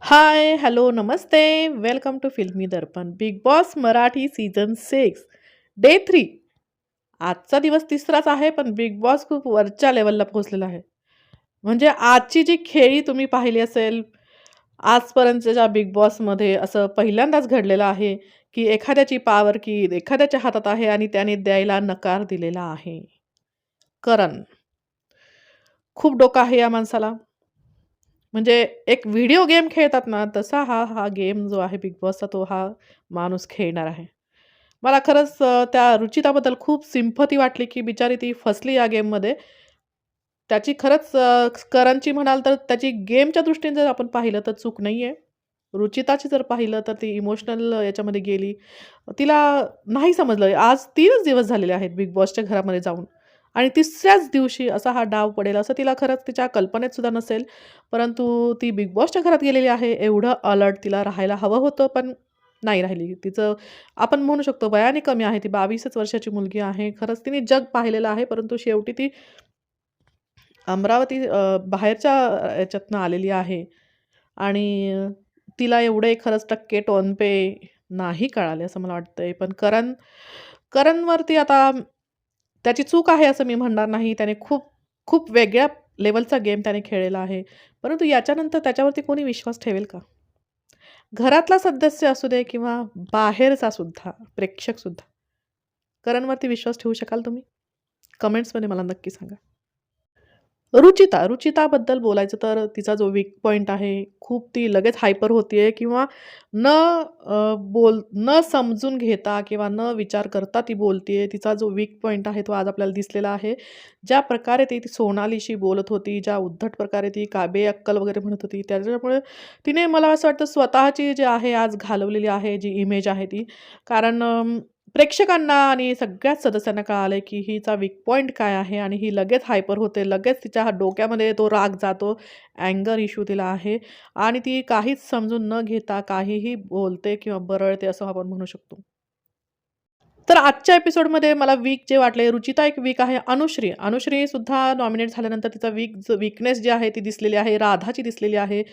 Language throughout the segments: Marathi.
हाय, हॅलो, नमस्ते. Welcome to Filmi Darpan. Bigg Boss Marathi season 6 day 3. आजचा दिवस तिसराच आहे, पण बिग बॉस खूप वरच्या लेव्हलला पोहोचलेला आहे. म्हणजे आजची जी खेळी तुम्ही पाहिली असेल, आजपर्यंतच्या बिग बॉसमध्ये असं पहिल्यांदाच घडलेलं आहे, की एखाद्याची पॉवर की एखाद्याच्या हातात आहे आणि त्याने द्यायला नकार दिलेला आहे. करण. खूप डोकं आहे या माणसाला. म्हणजे एक व्हिडिओ गेम खेळतात ना, तसा हा गेम जो आहे बिग बॉसचा तो हा माणूस खेळणार आहे. मला खरंच त्या रुचिताबद्दल खूप सिम्पथी वाटली, की बिचारी ती फसली या गेममध्ये. त्याची खरंच करणची म्हणाल तर त्याची गेमच्या दृष्टीने जर आपण पाहिलं तर चूक नाहीये. रुचिताची जर पाहिलं तर ती इमोशनल याच्यामध्ये गेली. तिला नाही समजलं. आज 3च दिवस झालेले आहेत बिग बॉसच्या घरामध्ये जाऊन आणि तिसऱ्याच दिवशी असा हा डाव पडेल असं तिला खरंच तिच्या कल्पनेत सुद्धा नसेल. परंतु ती बिग बॉसच्या घरात गेलेली आहे. एवढं अलर्ट तिला राहायला हवं होतं, पण नाही राहिली. तिचं आपण म्हणू शकतो वयाने कमी आहे. ती 22च वर्षाची मुलगी आहे. खरंच तिने जग पाहिलेलं आहे. परंतु शेवटी ती अमरावती बाहेरच्या याच्यातनं आलेली आहे आणि तिला एवढे खरंच टक्के टोनपे नाही कळाले असं मला वाटतंय. पण करणवरती आता त्याची चूक आहे असं मी म्हणणार नाही. त्याने खूप खूप वेगळ्या लेव्हलचा गेम त्याने खेळलेला आहे. परंतु याच्यानंतर त्याच्यावरती कोणी विश्वास ठेवेल का? घरातला सदस्य असू दे किंवा बाहेरचा सुद्धा, प्रेक्षकसुद्धा. करणवरती विश्वास ठेवू शकाल तुम्ही? कमेंट्समध्ये मला नक्की सांगा. रुचिताबद्दल बोलायचं तर तिचा जो वीक पॉइंट आहे, खूप ती लगेच हायपर होतीये किंवा न न समजून घेता किंवा न विचार करता ती बोलतीये. तिचा जो वीक पॉइंट आहे, तो आज आपल्याला दिसलेला आहे. ज्या प्रकारे ती सोनालीशी बोलत होती, ज्या उद्धट प्रकारे ती बेअक्कल वगैरे म्हणत होती, त्याच्यामुळे तिने मला असं वाटतं स्वतःची जी आहे आज घालवलेली आहे, जी इमेज आहे ती. कारण प्रेक्षकांना आणि सगळ्याच सदस्यांना कळालंय, की हिचा वीक पॉइंट काय आहे आणि ही लगेच हायपर होते. लगेच तिच्या डोक्यामध्ये तो राग जातो. अँगर इश्यू तिला आहे आणि ती काहीच समजून न घेता काहीही बोलते किंवा बरळते असं आपण म्हणू शकतो. तर आजच्या एपिसोडमध्ये मला वीक जे वाटले, रुचिता एक वीक आहे. अनुश्री सुद्धा नॉमिनेट झाल्यानंतर तिचा वीकनेस जी आहे ती दिसलेली आहे. राधाची दिसलेली आहे.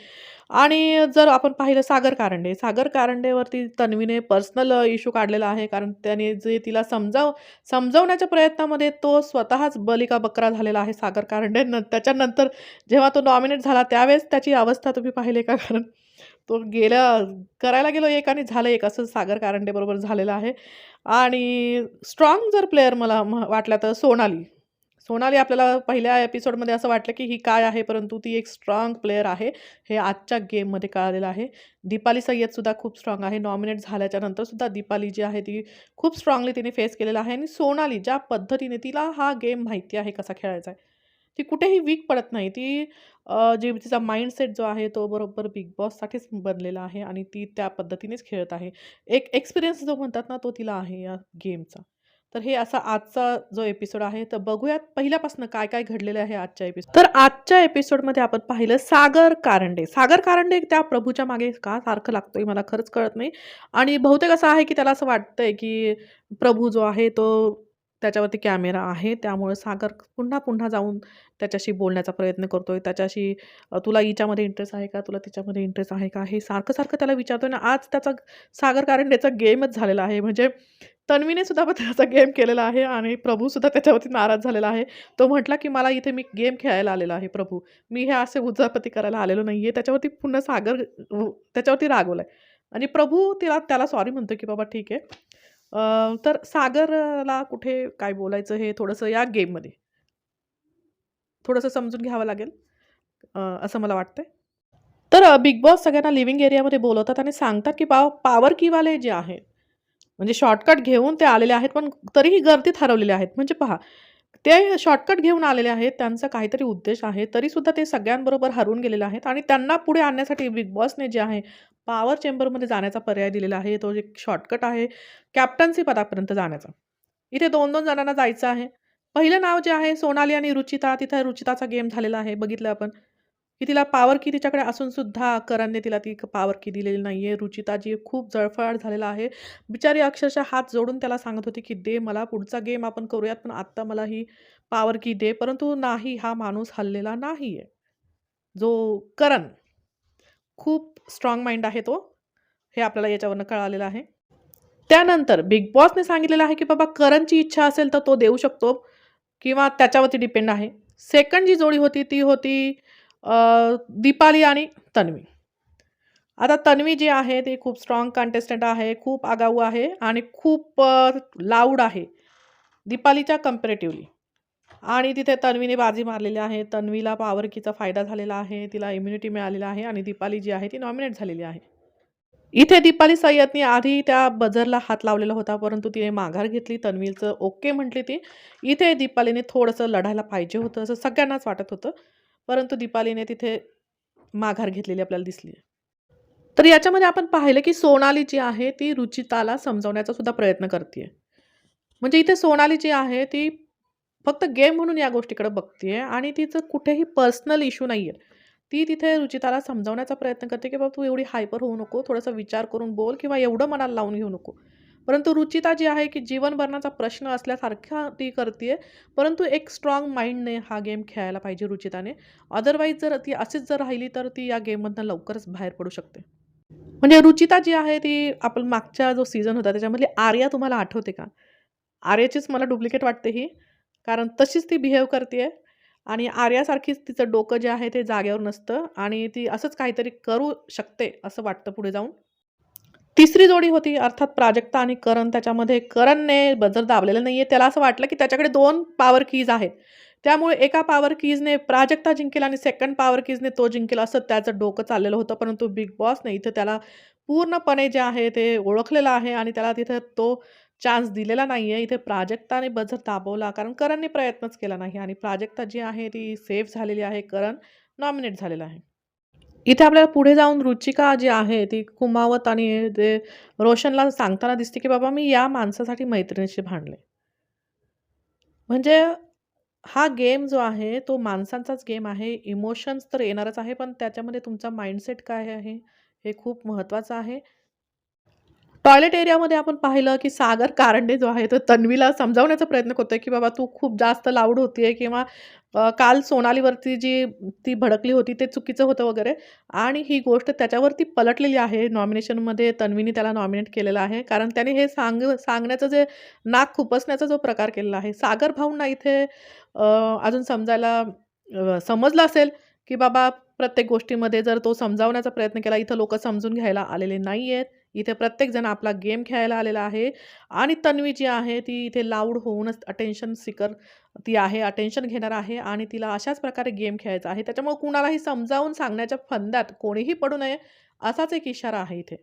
आणि जर आपण पाहिलं सागर कारंडेवरती तन्वीने पर्सनल इश्यू काढलेला आहे. कारण त्याने जे तिला समजावण्याच्या प्रयत्नामध्ये तो स्वतःच बली का बकरा झालेला आहे सागर कारंडे. त्याच्यानंतर जेव्हा तो नॉमिनेट झाला त्यावेळेस त्याची अवस्था तुम्ही पाहिली का? कारण तो करायला गेलो एक आणि झालं एक असं सागर कारंडेबरोबर झालेलं आहे. आणि स्ट्राँग जर प्लेयर मला वाटला तर सोनाली. सोनाली आपल्याला पहिल्या एपिसोडमध्ये असं वाटलं, की ही काय आहे, परंतु ती एक स्ट्राँग प्लेयर आहे. हे आजच्या गेममध्ये कळालेलं आहे. दीपाली सय्यदसुद्धा खूप स्ट्राँग आहे. नॉमिनेट झाल्याच्या नंतर सुद्धा दीपाली जी आहे ती खूप स्ट्राँगली तिने फेस केलेला आहे आणि सोनाली ज्या पद्धतीने तिला हा गेम माहिती आहे कसा खेळायचा आहे. ती कुठेही वीक पडत नाही. ती जे तिचा माइंडसेट जो आहे तो बरोबर बिग बॉससाठीच बनलेला आहे आणि ती त्या पद्धतीनेच खेळत आहे. एक एक्सपिरियन्स जो म्हणतात ना, तो तिला आहे या गेमचा. तर हे असा आजचा जो एपिसोड आहे, तर बघूयात पहिल्यापासून काय-काय घडलेलं आहे आजच्या एपिसोड. तर आजच्या एपिसोडमध्ये आपण पाहिलं सागर कारंडे. सागर कारंडे त्या प्रभूच्या मागे का सारखं लागतोय मला खरंच कळत नाही आणि बहुतेक असं आहे, की त्याला असं वाटतंय, की प्रभू जो आहे तो त्याच्यावरती कॅमेरा आहे. त्यामुळे सागर पुन्हा-पुन्हा जाऊन त्याच्याशी बोलण्याचा प्रयत्न करतोय. त्याच्याशी तुला हिच्यामध्ये इंटरेस्ट आहे का? तुला तिच्यामध्ये इंटरेस्ट आहे का? हे सारखं-सारखं त्याला विचारतोय आणि आज त्याचा सागर कारंडेचा गेमच झालेला आहे. म्हणजे तन्वीने सुद्धा पण त्याचा गेम केलेला आहे आणि प्रभूसुद्धा त्याच्यावरती नाराज झालेला आहे. तो म्हटला, की "मला इथे मी गेम खेळायला आलेला आहे प्रभू. मी हे असे उचापती करायला आलेलो नाहीये." त्याच्यावरती पुन्हा त्याच्यावरती रागवलाय आणि प्रभू त्याला सॉरी म्हणतो, की "बाबा ठीक आहे." तर सागरला कुठे काय बोलायचं हे थोडंसं या गेममध्ये थोडंसं समजून घ्यावं लागेल असं मला वाटतंय. तर बिग बॉस सगळ्यांना लिव्हिंग एरियामध्ये बोलवतात आणि सांगतात, की पॉवर कीवाले जे आहेत, म्हणजे शॉर्टकट घेऊन ते आलेले आहेत, पण तरीही गर्दीत हरवलेले आहेत. म्हणजे पहा, ते शॉर्टकट घेऊन आलेले आहेत, त्यांचा काहीतरी उद्देश आहे, तरीसुद्धा ते सगळ्यांबरोबर हरवून गेलेले आहेत आणि त्यांना पुढे आणण्यासाठी बिग बॉसने जे आहे, पॉवर चेंबरमध्ये जाण्याचा पर्याय दिलेला आहे. तो एक शॉर्टकट आहे, कॅप्टन्सी पदापर्यंत जाण्याचा. इथे 2-2 जणांना जायचं आहे. पहिलं नाव जे आहे सोनाली आणि रुचिता, तिथं रुचिताचा गेम झालेला आहे. बघितलं आपण, की तिला पॉवर की तिच्याकडे असून सुद्धा करणने तिला ती पॉवर की दिलेली नाहीये. रुचिताची खूप जळफळाट झालेला आहे. बिचारी अक्षरशः हात जोडून त्याला सांगत होती, की "दे मला पुढचा गेम आपण करूयात, पण आत्ता मला ही पॉवर की दे." परंतु नाही, हा माणूस हललेला नाहीये. जो करण. खूप स्ट्राँग माइंड आहे तो. हे आपल्याला याच्यावरनं कळालेलं आहे. त्यानंतर बिग बॉसने सांगितलेलं आहे, की बाबा करणची इच्छा असेल तर तो देऊ शकतो किंवा त्याच्यावरती डिपेंड आहे. सेकंड जी जोडी होती ती होती अ, दीपाली आणि तन्वी. आता तन्वी जी आहे ती खूप स्ट्राँग कंटेस्टंट आहे, खूप आगाऊ आहे आणि खूप लाऊड आहे दीपालीच्या कंपॅरेटिव्हली. आणि तिथे तन्वीने बाजी मारलेली आहे. तन्वीला पॉवर कीचा फायदा झालेला आहे. तिला इम्युनिटी मिळालेला आहे आणि दीपाली जी आहे ती नॉमिनेट झालेली आहे. इथे दीपाली सय्यदनी आधी त्या बझरला हात लावलेला होता, परंतु तिने माघार घेतली. तन्वीचं ओके म्हटली ती. इथे दीपालीने थोडंसं लढायला पाहिजे होतं, असं सगळ्यांनाच वाटत होतं. परंतु दीपालीने तिथे माघार घेतलेली आपल्याला दिसली. तर याच्यामध्ये आपण पाहिलं, की सोनाली जी आहे ती रुचिताला समजावण्याचा सुद्धा प्रयत्न करतीये. म्हणजे इथे सोनाली जी आहे ती फक्त गेम म्हणून या गोष्टीकडे बघतीये आणि तिचं कुठेही पर्सनल इश्यू नाहीये. ती तिथे रुचिताला समजावण्याचा प्रयत्न करते, की "बाबा तू एवढी हायपर होऊ नको, थोडासा विचार करून बोल किंवा एवढं मनाला लावून घेऊ नको." परंतु रुचिता जी आहे, की जीवन मरणाचा प्रश्न असल्यासारखा ती करतीये. परंतु एक स्ट्राँग माइंडने हा गेम खेळायला पाहिजे रुचिताने. अदरवाईज जर ती अशीच जर राहिली, तर ती या गेममधनं लवकरच बाहेर पडू शकते. म्हणजे रुचिता जी आहे ती आपण मागचा जो सीझन होता त्याच्यामधली आर्या तुम्हाला आठवते का? आर्याचीच मला डुप्लिकेट वाटते ही. कारण तशीच ती बिहेव करतीये आणि आर्यासारखीच तिचं डोकं जे आहे ते जागेवर नसतं आणि ती असंच काहीतरी करू शकते असं वाटतं पुढे जाऊन. तिसरी जोडी होती अर्थात प्राजक्ता आणि करण. त्याच्यामध्ये करणने बझर दाबलेलं नाहीये. त्याला असं वाटलं की त्याच्याकडे 2 पॉवर कीज आहेत. त्यामुळे एका पॉवर कीजने प्राजक्ता जिंकेल आणि सेकंड पॉवर कीजने तो जिंकेल असं त्याचं डोकं चाललेलं होतं. परंतु बिग बॉसने इथं त्याला पूर्णपणे जे आहे ते ओळखलेलं आहे आणि त्याला तिथं तो चान्स दिलेला नाहीये. इथे प्राजक्ताने बझर दाबवला कारण करणने प्रयत्नच केला नाही आणि प्राजक्ता जी आहे ती सेफ झालेली आहे. करण नॉमिनेट झालेला आहे. इथे आपल्याला पुढे जाऊन रुचिका जी आहे ती कुमावत आणि ते रोशनला सांगताना दिसते, की "बाबा मी या माणसासाठी मैत्रिणीशी भांडले." म्हणजे हा गेम जो आहे तो माणसांचाच गेम आहे. इमोशन्स तर येणारच आहे, पण त्याच्यामध्ये तुमचा माइंडसेट काय आहे, हे खूप महत्त्वाचं आहे. टॉयलेट एरियामध्ये आपण पाहिलं, की सागर कारंडे जो आहे, तो तन्वीला समजावण्याचा प्रयत्न करतोय, की "बाबा तू खूप जास्त लाऊड होतीये" किंवा काल सोनालीवरती जी ती भडकली होती, ते चुकीचं होतं वगैरे आणि ही गोष्ट त्याच्यावरती पलटलेली आहे. नॉमिनेशनमध्ये तन्वीने त्याला नॉमिनेट केलेलं आहे. कारण त्याने हे सांगण्याचं जे नाक खुपसण्याचा जो प्रकार केलेला आहे. सागर भाऊंना इथे अजून समजायला समजलं असेल, की बाबा प्रत्येक गोष्टीमध्ये जर तो समजावण्याचा प्रयत्न केला, इथं लोकं समजून घ्यायला आलेले नाहीयेत. इथे प्रत्येकजण आपला गेम खेळायला आलेला आहे आणि तन्वी जी आहे ती इथे लाऊड होऊनच अटेन्शन सीकर ती आहे, अटेन्शन घेणार आहे आणि तिला अशाच प्रकारे गेम खेळायचा आहे. त्याच्यामुळे कुणालाही समजावून सांगण्याच्या फंदात कोणीही पडू नये, असाच एक इशारा आहे इथे.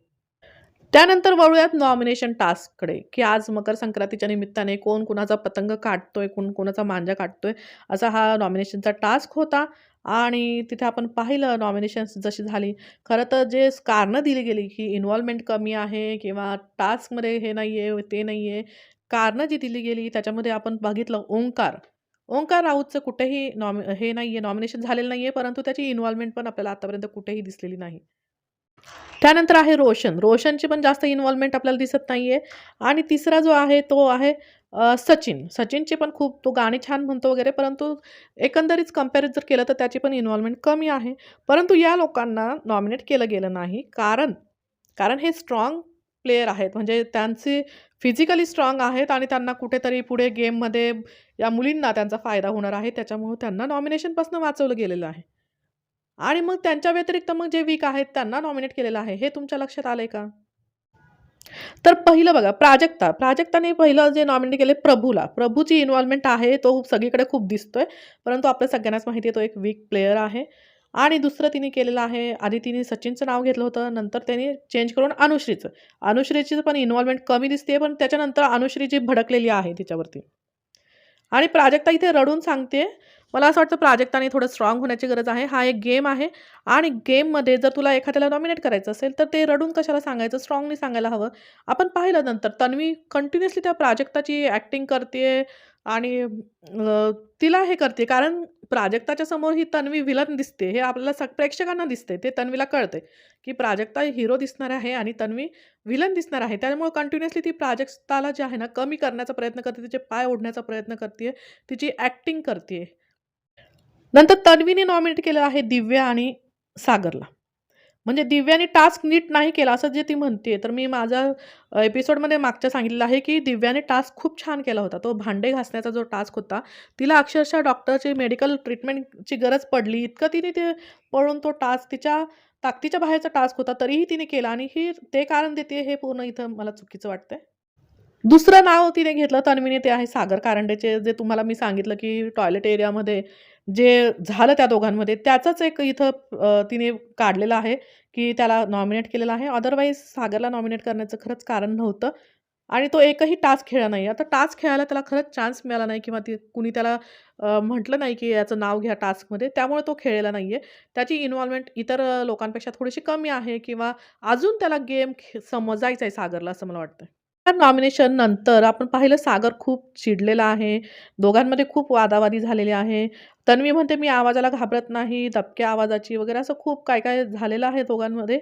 त्यानंतर वळूयात नॉमिनेशन टास्ककडे, की आज मकर संक्रांतीच्या निमित्ताने कोण कुणाचा पतंग काढतोय, कोण कोणाचा मांजा काढतोय, असा हा नॉमिनेशनचा टास्क होता आणि तिथे आपण पाहिलं नॉमिनेशन्स जशी झाली. खरं तर जे कारणं दिली गेली, की इन्व्हॉल्वमेंट कमी आहे किंवा टास्कमध्ये हे नाहीये, ते नाहीये. कारणं जी दिली गेली त्याच्यामध्ये आपण बघितलं ओंकार. ओंकार राऊतचं कुठेही हे नाहीये, नॉमिनेशन झालेलं नाहीये, परंतु त्याची इन्व्हॉल्वमेंट पण आपल्याला आतापर्यंत कुठेही दिसलेली नाही. त्यानंतर आहे रोशन. रोशनची पण जास्त इन्व्हॉल्वमेंट आपल्याला दिसत नाहीये आणि तिसरा जो आहे तो आहे सचिन. सचिनची पण खूप तो गाणी छान म्हणतो वगैरे, परंतु एकंदरीत कंपॅरिझन जर केलं तर त्याची पण इन्व्हॉल्वमेंट कमी आहे. परंतु या लोकांना नॉमिनेट केलं गेलं नाही. कारण कारण हे स्ट्राँग प्लेयर आहेत. म्हणजे त्यांचे फिजिकली स्ट्राँग आहेत आणि त्यांना कुठेतरी पुढे गेममध्ये या मुलींना त्यांचा फायदा होणार आहे. त्याच्यामुळे त्यांना नॉमिनेशनपासून वाचवलं गेलेलं आहे. आणि मग त्यांच्या व्यतिरिक्त मग जे वीक आहेत त्यांना नॉमिनेट केलेलं आहे. हे तुमच्या लक्षात आलंय का? तर पहिलं बघा प्राजक्ता. प्राजक्ताने पहिलं जे नॉमिनेट केले प्रभूला. प्रभूची इन्व्हॉल्वमेंट आहे तो सगळीकडे खूप दिसतोय. परंतु आपल्या सगळ्यांनाच माहिती आहे तो एक वीक प्लेयर आहे. आणि दुसरं तिने केलेलं आहे, आधी तिने सचिनचं नाव घेतलं होतं, नंतर त्याने चेंज करून अनुश्रीचं. अनुश्रीची पण इन्व्हॉल्वमेंट कमी दिसते, पण त्याच्यानंतर अनुश्री जी भडकलेली आहे तिच्यावरती. आणि प्राजक्ता इथे रडून सांगते. मला असं वाटतं प्राजक्ताने थोडं स्ट्राँग होण्याची गरज आहे. हा एक गेम आहे आणि गेममध्ये जर तुला एखाद्याला नॉमिनेट करायचं असेल, तर ते रडून कशाला सांगायचं, स्ट्राँगली सांगायला हवं. आपण पाहिलं नंतर तन्वी कंटिन्युअसली त्या प्राजक्ताची ॲक्टिंग करतीये आणि तिला हे करते कारण प्राजक्ताच्या समोर ही तन्वी व्हिलन दिसते. हे आपल्याला प्रेक्षकांना दिसते. ते तन्वीला कळतंय, की प्राजक्ता हिरो दिसणार आहे आणि तन्वी व्हिलन दिसणार आहे. त्यामुळे कंटिन्युअसली ती प्राजक्ताला जे आहे ना, कमी करण्याचा प्रयत्न करते. तिचे पाय ओढण्याचा प्रयत्न करते. तिची ॲक्टिंग करते. नंतर तन्वीने नॉमिनेट केलं आहे दिव्या आणि सागरला. म्हणजे दिव्याने टास्क नीट नाही केला असं जे ती म्हणते. तर मी माझ्या एपिसोडमध्ये मागच्या सांगितलेलं आहे, की दिव्याने टास्क खूप छान केला होता. तो भांडे घासण्याचा जो टास्क होता, तिला अक्षरशः डॉक्टरची मेडिकल ट्रीटमेंटची गरज पडली. इतकं तिने ते पळून तो टास्क तिच्या ताकदीच्या बाहेरचा टास्क होता, तरीही तिने केला आणि ही ते कारण देते हे पूर्ण इथं मला चुकीचं वाटतंय. दुसरं नाव तिने घेतलं तन्वीने ते आहे सागर कारंडेचे जे तुम्हाला मी सांगितलं, की टॉयलेट एरियामध्ये जे झालं त्या दोघांमध्ये त्याचंच एक इथं तिने काढलेलं आहे, की त्याला नॉमिनेट केलेलं आहे. अदरवाईज सागरला नॉमिनेट करण्याचं खरंच कारण नव्हतं आणि तो एकही टास्क खेळला नाही. आता टास्क खेळायला त्याला खरंच चान्स मिळाला नाही किंवा कुणी त्याला म्हटलं नाही, की याचं नाव घ्या टास्कमध्ये. त्यामुळे तो खेळलेला नाहीये. त्याची इन्व्हॉल्वमेंट इतर लोकांपेक्षा थोडीशी कमी आहे किंवा अजून त्याला गेम समजायचा आहे सागरला असं मला वाटतं. त्या नॉमिनेशन नंतर आपण पाहिलं सागर खूप चिडलेला आहे. दोघांमध्ये खूप वादावादी झालेली आहे. तन्वी म्हणते, "मी आवाजाला घाबरत नाही, दबक्या आवाजाची" वगैरे असं खूप काय-काय झालेलं आहे दोघांमध्ये.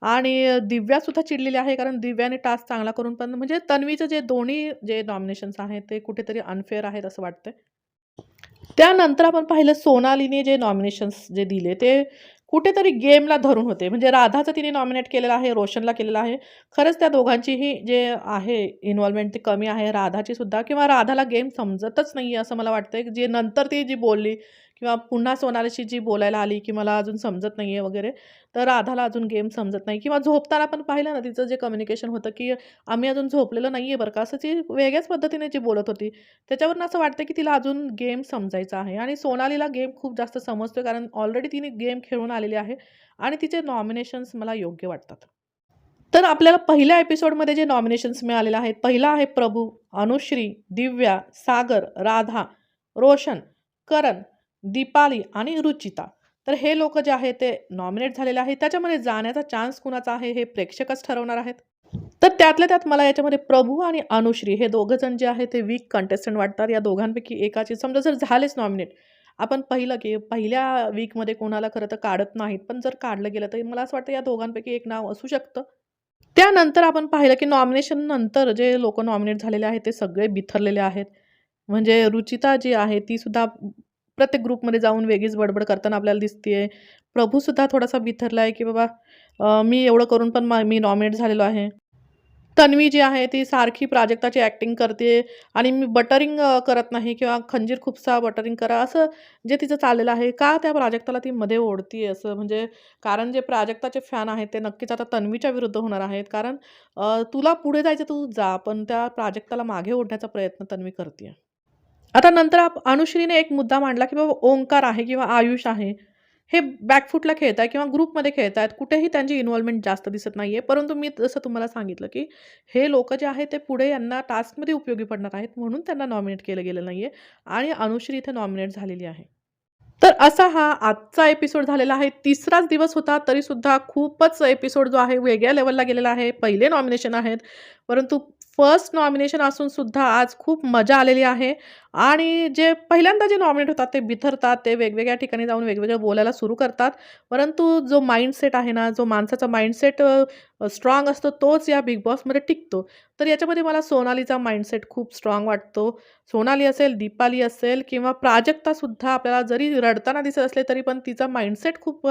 आणि दिव्यासुद्धा चिडलेली आहे कारण दिव्याने टास्क चांगला करून पण म्हणजे तन्वीचं जे दोन्ही जे नॉमिनेशन्स आहेत ते कुठेतरी अनफेअर आहेत असं वाटतंय. त्यानंतर आपण पाहिलं सोनालीने जे नॉमिनेशन्स जे दिले ते कुठेतरी गेमला धरून होते. म्हणजे राधाचं तिने नॉमिनेट केलेलं आहे, रोशनला केलेलं आहे. खरंच त्या दोघांचीही जे आहे इन्व्हॉल्वमेंट ती कमी आहे. राधाची सुद्धा किंवा राधाला गेम समजतच नाहीये असं मला वाटतंय. जे नंतर ती जी बोलली किंवा पुन्हा सोनालीशी जी बोलायला आली, की मला अजून समजत नाहीये वगैरे. तर राधाला अजून गेम समजत नाही किंवा झोपताना पण पाहिलं ना तिचं जे कम्युनिकेशन होतं, की आम्ही अजून झोपलेलो नाहीये बरं का, असं ती वेगळ्याच पद्धतीने जी बोलत होती. त्याच्यावरून असं वाटतं की तिला अजून गेम समजायचा आहे आणि सोनालीला गेम खूप जास्त समजतोय कारण ऑलरेडी तिने गेम खेळून आलेली आहे आणि तिचे नॉमिनेशन्स मला योग्य वाटतात. तर आपल्याला पहिल्या एपिसोडमध्ये जे नॉमिनेशन्स मिळालेले आहेत, पहिला आहे प्रभू, अनुश्री, दिव्या, सागर, राधा, रोशन, करण, दीपाली आणि रुचिता. तर हे लोकं जे आहेत ते नॉमिनेट झालेले आहेत. त्याच्यामध्ये जाण्याचा चान्स कुणाचा आहे हे प्रेक्षकच ठरवणार आहेत. तर त्यातल्या त्यात मला याच्यामध्ये प्रभू आणि अनुश्री हे दोघं जण जे आहेत ते वीक कंटेस्टंट वाटतात. या दोघांपैकी एकाची समजा जर झालेच नॉमिनेट, आपण पाहिलं की पहिल्या वीकमध्ये कोणाला खरं तर काढत नाहीत. पण जर काढलं गेलं तर मला असं वाटतं या दोघांपैकी एक नाव असू शकतं. त्यानंतर आपण पाहिलं की नॉमिनेशन नंतर जे लोकं नॉमिनेट झालेले आहेत ते सगळे बिथरलेले आहेत. म्हणजे रुचिता जी आहे ती सुद्धा प्रत्येक ग्रुपमध्ये जाऊन वेगळीच बडबड करताना आपल्याला दिसतीये. प्रभूसुद्धा थोडासा बिथरला की बाबा मी एवढं करून पण मी नॉमिनेट झालेलो आहे. तन्वी जी आहे ती सारखी प्राजक्ताची ॲक्टिंग करते आणि मी बटरिंग करत नाही किंवा खंजीर खुपसा बटरिंग करा असं जे तिचं चाललेलं आहे. का त्या प्राजक्ताला ती मध्ये ओढतीये असं म्हणजे कारण जे प्राजक्ताचे फॅन आहेत ते नक्कीच आता तन्वीच्या विरुद्ध होणार आहेत. कारण तुला पुढे जायचं तू जा, पण त्या प्राजक्ताला मागे ओढण्याचा प्रयत्न तन्वी करतीये. आता नंतर अनुश्रीने एक मुद्दा मांडला, की बाबा ओंकार आहे किंवा आयुष आहे. हे बॅकफूटला खेळताय किंवा ग्रुपमध्ये खेळतायत. कुठेही त्यांची इन्व्हॉल्वमेंट जास्त दिसत नाहीये. परंतु मी जसं तुम्हाला सांगितलं, की हे लोकं जे आहेत ते पुढे यांना टास्कमध्ये उपयोगी पडणार आहेत म्हणून त्यांना नॉमिनेट केलं गेलं नाहीये आणि अनुश्री इथे नॉमिनेट झालेली आहे. तर असा हा आजचा एपिसोड झालेला आहे. तिसराच दिवस होता तरीसुद्धा खूपच एपिसोड जो आहे वेगळ्या लेव्हलला गेलेला आहे. पहिले नॉमिनेशन आहेत. परंतु फर्स्ट नॉमिनेशन असून सुद्धा आज खूप मजा आलेली आहे आणि जे पहिल्यांदा जे नॉमिनेट होतात ते बिथरतात. ते वेगवेगळ्या ठिकाणी जाऊन वेगवेगळं बोलायला सुरू करतात. परंतु जो माइंडसेट आहे ना, जो माणसाचा माइंडसेट स्ट्राँग असतो तोच या बिग बॉसमध्ये टिकतो. तर याच्यामध्ये मला सोनालीचा माइंडसेट खूप स्ट्राँग वाटतो. सोनाली असेल, दीपाली असेल किंवा प्राजक्तासुद्धा आपल्याला जरी रडताना दिसत असले तरी पण तिचा माइंडसेट खूप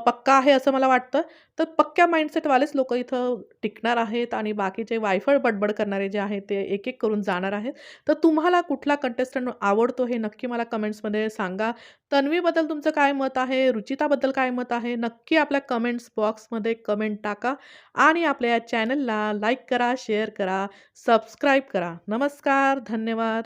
पक्का आहे असं मला वाटतं. तर पक्क्या माइंडसेटवालेच लोकं इथं टिकणार आहेत आणि बाकीचे वायफळ बडबड करणारे जे आहेत ते एक-एक करून जाणार आहेत. तर तुम्हाला कुठला कंटेस्टंट आवडतो हे नक्की मला कमेंट्समध्ये सांगा. तन्वीबद्दल तुमचं काय मत आहे? रुचिताबद्दल काय मत आहे? नक्की आपल्या कमेंट्स बॉक्समध्ये कमेंट टाका आणि आपल्या या चॅनलला लाईक करा, शेअर करा, सबस्क्राईब करा. नमस्कार, धन्यवाद.